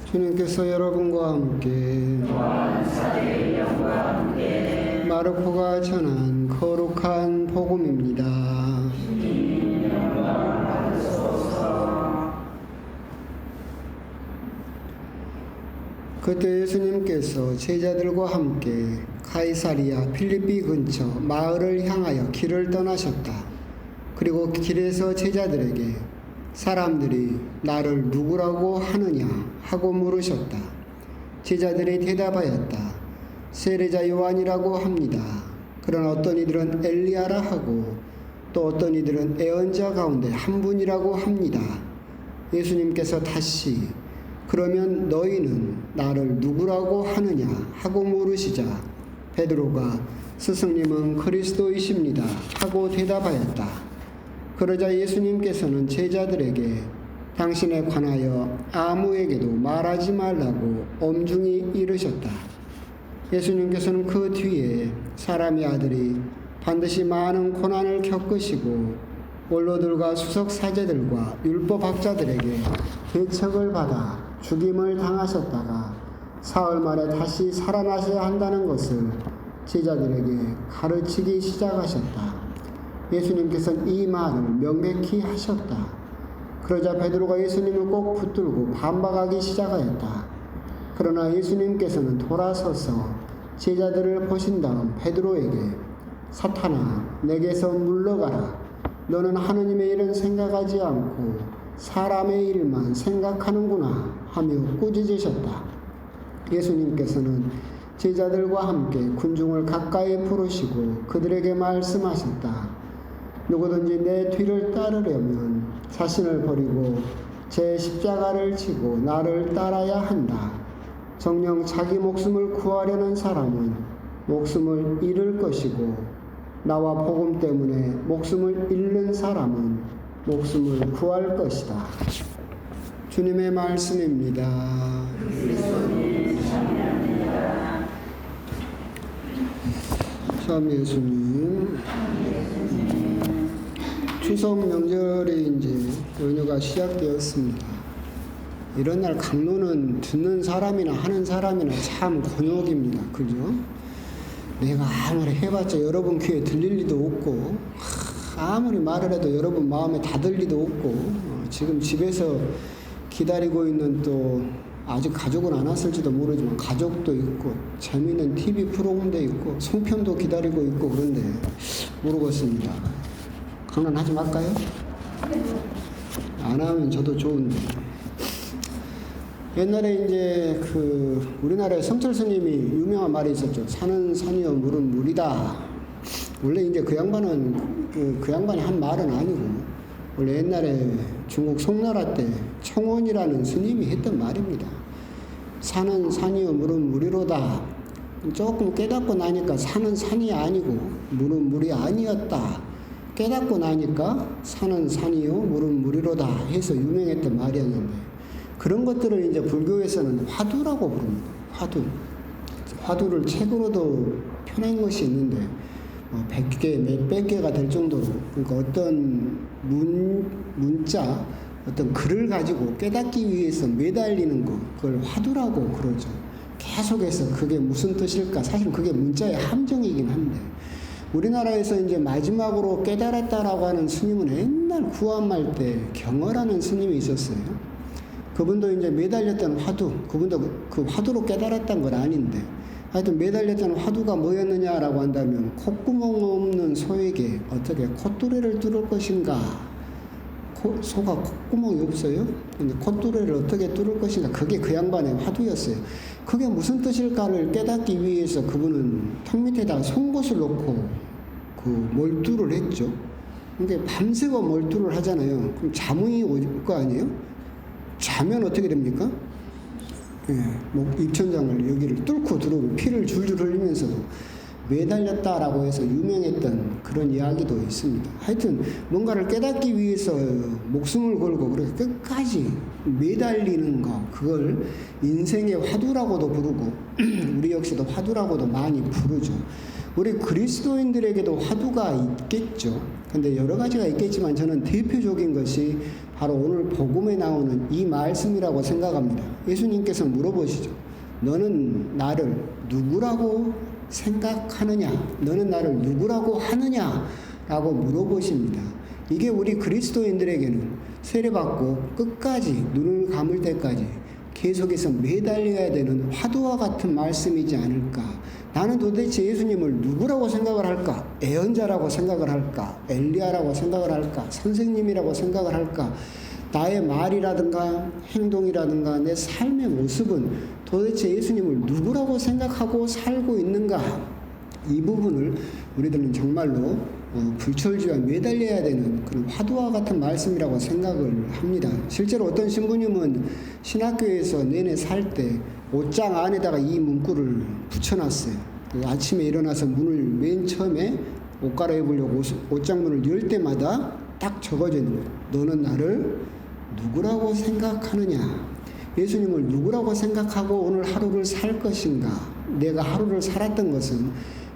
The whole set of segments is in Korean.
주님께서 여러분과 함께 마르코가 전한 거룩한 복음입니다. 그때 예수님께서 제자들과 함께 가이사리아 필리피 근처 마을을 향하여 길을 떠나셨다. 그리고 길에서 제자들에게 사람들이 나를 누구라고 하느냐 하고 물으셨다. 제자들이 대답하였다. 세례자 요한이라고 합니다. 그러나 어떤 이들은 엘리야라 하고 또 어떤 이들은 예언자 가운데 한 분이라고 합니다. 예수님께서 다시 그러면 너희는 나를 누구라고 하느냐 하고 물으시자 베드로가 스승님은 그리스도이십니다 하고 대답하였다. 그러자 예수님께서는 제자들에게 당신에 관하여 아무에게도 말하지 말라고 엄중히 이르셨다. 예수님께서는 그 뒤에 사람의 아들이 반드시 많은 고난을 겪으시고 원로들과 수석사제들과 율법학자들에게 대척을 받아 죽임을 당하셨다가 사흘 만에 다시 살아나셔야 한다는 것을 제자들에게 가르치기 시작하셨다. 예수님께서는 이 말을 명백히 하셨다. 그러자 베드로가 예수님을 꼭 붙들고 반박하기 시작하였다. 그러나 예수님께서는 돌아서서 제자들을 보신 다음 베드로에게 사탄아 내게서 물러가라. 너는 하느님의 일은 생각하지 않고 사람의 일만 생각하는구나 하며 꾸짖으셨다. 예수님께서는 제자들과 함께 군중을 가까이 부르시고 그들에게 말씀하셨다. 누구든지 내 뒤를 따르려면 자신을 버리고 제 십자가를 지고 나를 따라야 한다. 정녕 자기 목숨을 구하려는 사람은 목숨을 잃을 것이고 나와 복음 때문에 목숨을 잃는 사람은 목숨을 구할 것이다. 주님의 말씀입니다. 참 예수님. 추석 명절에 이제 연휴가 시작되었습니다. 이런 날 강론은 듣는 사람이나 하는 사람이나 참 곤욕입니다. 그죠? 내가 아무리 해봤자 여러분 귀에 들릴 리도 없고 아무리 말을 해도 여러분 마음에 닿을 리도 없고 지금 집에서 기다리고 있는 또 아직 가족은 안 왔을지도 모르지만 가족도 있고 재미있는 TV 프로그램도 있고 송편도 기다리고 있고 그런데 모르겠습니다. 강론하지 말까요? 안 하면 저도 좋은데. 옛날에 이제 우리나라에 성철 스님이 유명한 말이 있었죠. 산은 산이요 물은 물이다. 원래 이제 그 양반이 한 말은 아니고 원래 옛날에 중국 송나라 때 청원이라는 스님이 했던 말입니다. 산은 산이요 물은 물이로다. 조금 깨닫고 나니까 산은 산이 아니고 물은 물이 아니었다. 깨닫고 나니까 산은 산이요 물은 물이로다 해서 유명했던 말이었는데 그런 것들을 이제 불교에서는 화두라고 부릅니다. 화두를 책으로도 펴낸 것이 있는데 100개, 몇백 개가 될 정도로 그러니까 어떤 문자, 어떤 글을 가지고 깨닫기 위해서 매달리는 거 그걸 화두라고 그러죠. 계속해서 그게 무슨 뜻일까? 사실 그게 문자의 함정이긴 한데 우리나라에서 이제 마지막으로 깨달았다라고 하는 스님은 옛날 구한말 때 경어라는 스님이 있었어요. 그분도 이제 매달렸던 화두, 그분도 그 화두로 깨달았던 건 아닌데 하여튼 매달렸던 화두가 뭐였느냐라고 한다면 콧구멍 없는 소에게 어떻게 콧뚜레를 뚫을 것인가. 소가 콧구멍이 없어요? 근데 콧뚜레를 어떻게 뚫을 것인가. 그게 그 양반의 화두였어요. 그게 무슨 뜻일까를 깨닫기 위해서 그분은 턱 밑에다 송곳을 놓고 그 몰두를 했죠. 근데 밤새고 몰두를 하잖아요. 그럼 잠이 올 거 아니에요? 자면 어떻게 됩니까? 입천장을 여기를 뚫고 들어오고 피를 줄줄 흘리면서도 매달렸다라고 해서 유명했던 그런 이야기도 있습니다. 하여튼 뭔가를 깨닫기 위해서 목숨을 걸고 그래서 끝까지 매달리는 거 그걸 인생의 화두라고도 부르고 우리 역시도 화두라고도 많이 부르죠. 우리 그리스도인들에게도 화두가 있겠죠. 근데 여러 가지가 있겠지만 저는 대표적인 것이 바로 오늘 복음에 나오는 이 말씀이라고 생각합니다. 예수님께서 물어보시죠. 너는 나를 누구라고 생각하느냐? 너는 나를 누구라고 하느냐? 라고 물어보십니다. 이게 우리 그리스도인들에게는 세례받고 끝까지 눈을 감을 때까지 계속해서 매달려야 되는 화두와 같은 말씀이지 않을까. 나는 도대체 예수님을 누구라고 생각을 할까? 애언자라고 생각을 할까? 엘리야라고 생각을 할까? 선생님이라고 생각을 할까? 나의 말이라든가 행동이라든가 내 삶의 모습은 도대체 예수님을 누구라고 생각하고 살고 있는가? 이 부분을 우리들은 정말로 불철주야 매달려야 되는 그런 화두와 같은 말씀이라고 생각을 합니다. 실제로 어떤 신부님은 신학교에서 내내 살 때 옷장 안에다가 이 문구를 붙여놨어요. 아침에 일어나서 문을 맨 처음에 옷 갈아입으려고 옷장 문을 열 때마다 딱 적어져 있는 거예요. 너는 나를 누구라고 생각하느냐? 예수님을 누구라고 생각하고 오늘 하루를 살 것인가? 내가 하루를 살았던 것은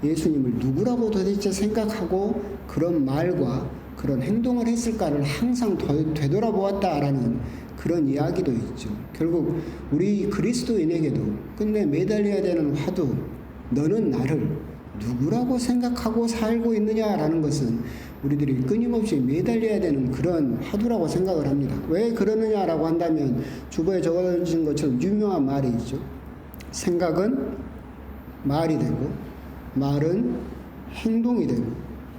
예수님을 누구라고 도대체 생각하고 그런 말과 그런 행동을 했을까를 항상 되돌아보았다라는 그런 이야기도 있죠. 결국 우리 그리스도인에게도 끝내 매달려야 되는 화두, 너는 나를 누구라고 생각하고 살고 있느냐라는 것은 우리들이 끊임없이 매달려야 되는 그런 화두라고 생각을 합니다. 왜 그러느냐라고 한다면 주보에 적어진 것처럼 유명한 말이 있죠. 생각은 말이 되고 말은 행동이 되고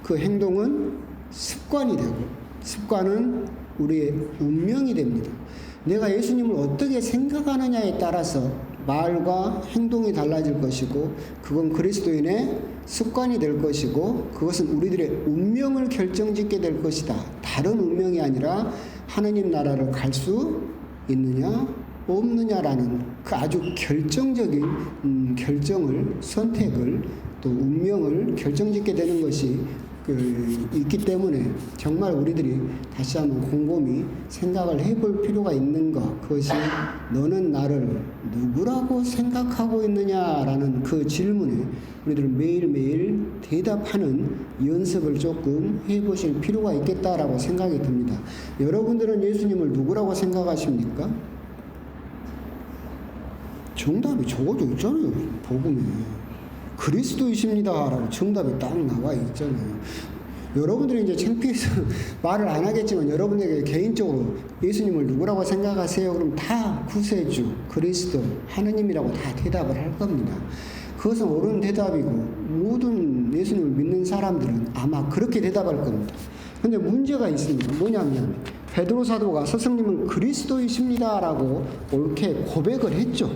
그 행동은 습관이 되고 습관은 우리의 운명이 됩니다. 내가 예수님을 어떻게 생각하느냐에 따라서 말과 행동이 달라질 것이고 그건 그리스도인의 습관이 될 것이고 그것은 우리들의 운명을 결정짓게 될 것이다. 다른 운명이 아니라 하느님 나라를 갈 수 있느냐 없느냐라는 그 아주 결정적인 결정을 선택을 또 운명을 결정짓게 되는 것이 있기 때문에 정말 우리들이 다시 한번 곰곰이 생각을 해볼 필요가 있는 것, 그것이 너는 나를 누구라고 생각하고 있느냐라는 그 질문에 우리들은 매일매일 대답하는 연습을 조금 해보실 필요가 있겠다라고 생각이 듭니다. 여러분들은 예수님을 누구라고 생각하십니까? 정답이 적어져 있잖아요. 복음에. 그리스도이십니다 라고 정답이 딱 나와 있잖아요. 여러분들이 이제 창피해서 말을 안 하겠지만 여러분에게 개인적으로 예수님을 누구라고 생각하세요? 그럼 다 구세주, 그리스도, 하느님이라고 다 대답을 할 겁니다. 그것은 옳은 대답이고 모든 예수님을 믿는 사람들은 아마 그렇게 대답할 겁니다. 근데 문제가 있습니다. 뭐냐면 베드로 사도가 스승님은 그리스도이십니다 라고 옳게 고백을 했죠.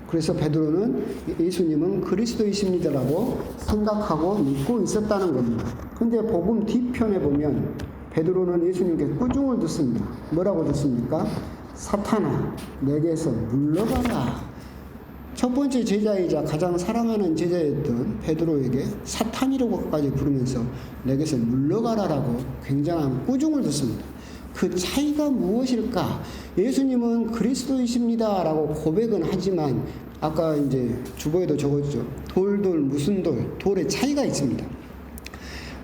그래서 베드로는 예수님은 그리스도이십니다라고 생각하고 믿고 있었다는 겁니다. 근데 복음 뒤편에 보면 베드로는 예수님께 꾸중을 듣습니다. 뭐라고 듣습니까? 사탄아, 내게서 물러가라. 첫 번째 제자이자 가장 사랑하는 제자였던 베드로에게 사탄이라고까지 부르면서 내게서 물러가라라고 굉장한 꾸중을 듣습니다. 그 차이가 무엇일까? 예수님은 그리스도이십니다 라고 고백은 하지만 아까 이제 주보에도 적었죠. 돌 무슨 돌의 차이가 있습니다.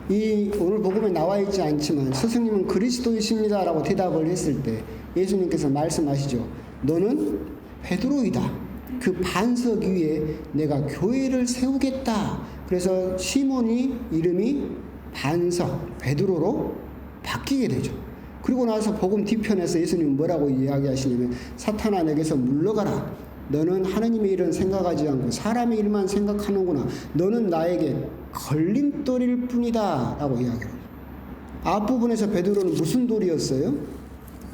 이 오늘 복음에 나와 있지 않지만 스승님은 그리스도이십니다 라고 대답을 했을 때 예수님께서 말씀하시죠. 너는 베드로이다. 그 반석 위에 내가 교회를 세우겠다. 그래서 시몬이 이름이 반석 베드로로 바뀌게 되죠. 그리고 나서 복음 뒤편에서 예수님은 뭐라고 이야기하시냐면 사탄아 내게서 물러가라. 너는 하느님의 일은 생각하지 않고 사람의 일만 생각하는구나. 너는 나에게 걸림돌일 뿐이다 라고 이야기해요. 앞부분에서 베드로는 무슨 돌이었어요?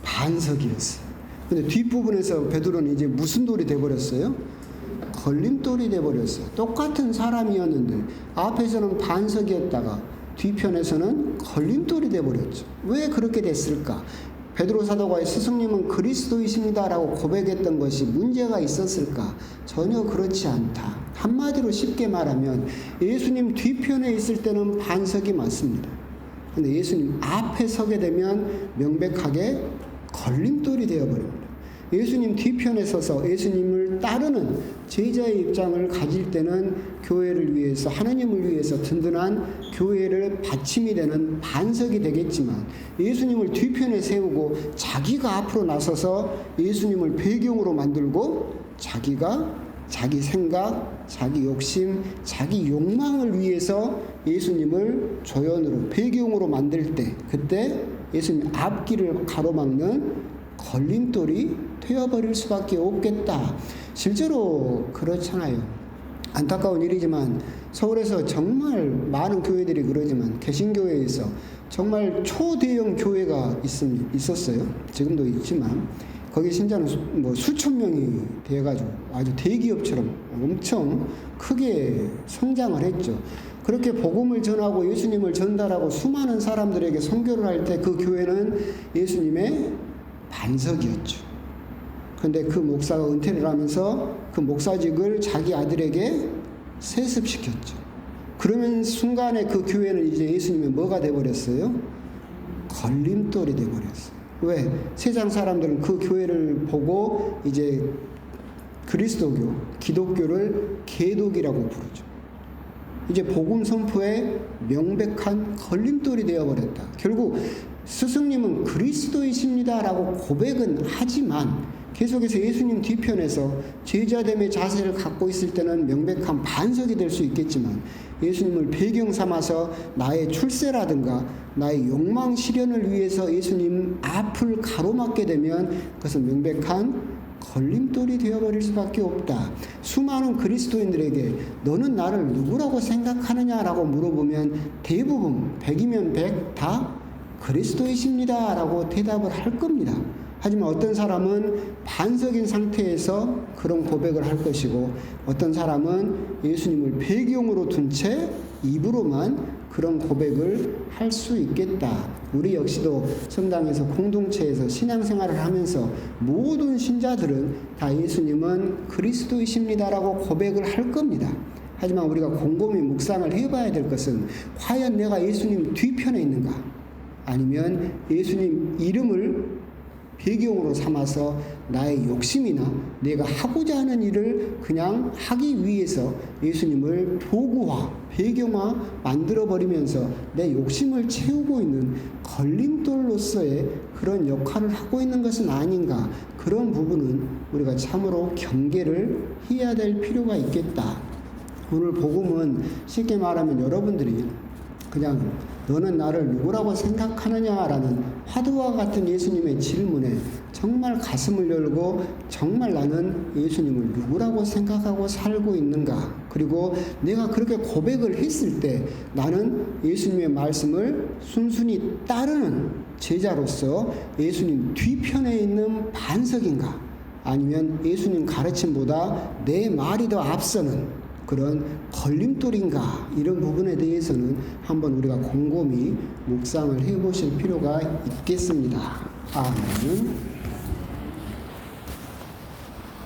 반석이었어요. 근데 뒷부분에서 베드로는 이제 무슨 돌이 돼버렸어요? 걸림돌이 돼버렸어요. 똑같은 사람이었는데 앞에서는 반석이었다가 뒤편에서는 걸림돌이 돼버렸죠. 왜 그렇게 됐을까? 베드로 사도가 스승님은 그리스도이십니다 라고 고백했던 것이 문제가 있었을까? 전혀 그렇지 않다. 한마디로 쉽게 말하면 예수님 뒤편에 있을 때는 반석이 맞습니다. 근데 예수님 앞에 서게 되면 명백하게 걸림돌이 되어버립니다. 예수님 뒤편에 서서 예수님을 따르는 제자의 입장을 가질 때는 교회를 위해서, 하나님을 위해서 든든한 교회를 받침이 되는 반석이 되겠지만, 예수님을 뒤편에 세우고 자기가 앞으로 나서서 예수님을 배경으로 만들고 자기 생각, 자기 욕심, 자기 욕망을 위해서 예수님을 조연으로, 배경으로 만들 때, 그때 예수님 앞길을 가로막는 걸림돌이 되어버릴 수밖에 없겠다. 실제로 그렇잖아요. 안타까운 일이지만 서울에서 정말 많은 교회들이 그러지만 개신교회에서 정말 초대형 교회가 있었어요. 지금도 있지만 거기 신자는 수천 명이 돼가지고 아주 대기업처럼 엄청 크게 성장을 했죠. 그렇게 복음을 전하고 예수님을 전달하고 수많은 사람들에게 선교를 할 때 그 교회는 예수님의 반석이었죠. 그런데 그 목사가 은퇴를 하면서 그 목사직을 자기 아들에게 세습시켰죠. 그러면 순간에 그 교회는 이제 예수님의 뭐가 돼버렸어요? 걸림돌이 돼버렸어요. 왜? 세상 사람들은 그 교회를 보고 이제 그리스도교, 기독교를 개독이라고 부르죠. 이제 복음 선포에 명백한 걸림돌이 되어버렸다. 결국 스승님은 그리스도이십니다라고 고백은 하지만 계속해서 예수님 뒤편에서 제자됨의 자세를 갖고 있을 때는 명백한 반석이 될 수 있겠지만, 예수님을 배경 삼아서 나의 출세라든가 나의 욕망 실현을 위해서 예수님 앞을 가로막게 되면 그것은 명백한 걸림돌이 되어버릴 수밖에 없다. 수많은 그리스도인들에게 너는 나를 누구라고 생각하느냐라고 물어보면 대부분 100이면 100 다 그리스도이십니다 라고 대답을 할 겁니다. 하지만 어떤 사람은 반석인 상태에서 그런 고백을 할 것이고, 어떤 사람은 예수님을 배경으로 둔 채 입으로만 그런 고백을 할 수 있겠다. 우리 역시도 성당에서 공동체에서 신앙생활을 하면서 모든 신자들은 다 예수님은 그리스도이십니다라고 고백을 할 겁니다. 하지만 우리가 곰곰이 묵상을 해봐야 될 것은 과연 내가 예수님 뒤편에 있는가? 아니면 예수님 이름을 배경으로 삼아서 나의 욕심이나 내가 하고자 하는 일을 그냥 하기 위해서 예수님을 도구화, 배경화 만들어버리면서 내 욕심을 채우고 있는 걸림돌로서의 그런 역할을 하고 있는 것은 아닌가. 그런 부분은 우리가 참으로 경계를 해야 될 필요가 있겠다. 오늘 복음은 쉽게 말하면 여러분들이 그냥 너는 나를 누구라고 생각하느냐라는 화두와 같은 예수님의 질문에 정말 가슴을 열고 정말 나는 예수님을 누구라고 생각하고 살고 있는가? 그리고 내가 그렇게 고백을 했을 때 나는 예수님의 말씀을 순순히 따르는 제자로서 예수님 뒤편에 있는 반석인가? 아니면 예수님 가르침보다 내 말이 더 앞서는 그런 걸림돌인가? 이런 부분에 대해서는 한번 우리가 곰곰이 묵상을 해보실 필요가 있겠습니다. 아멘.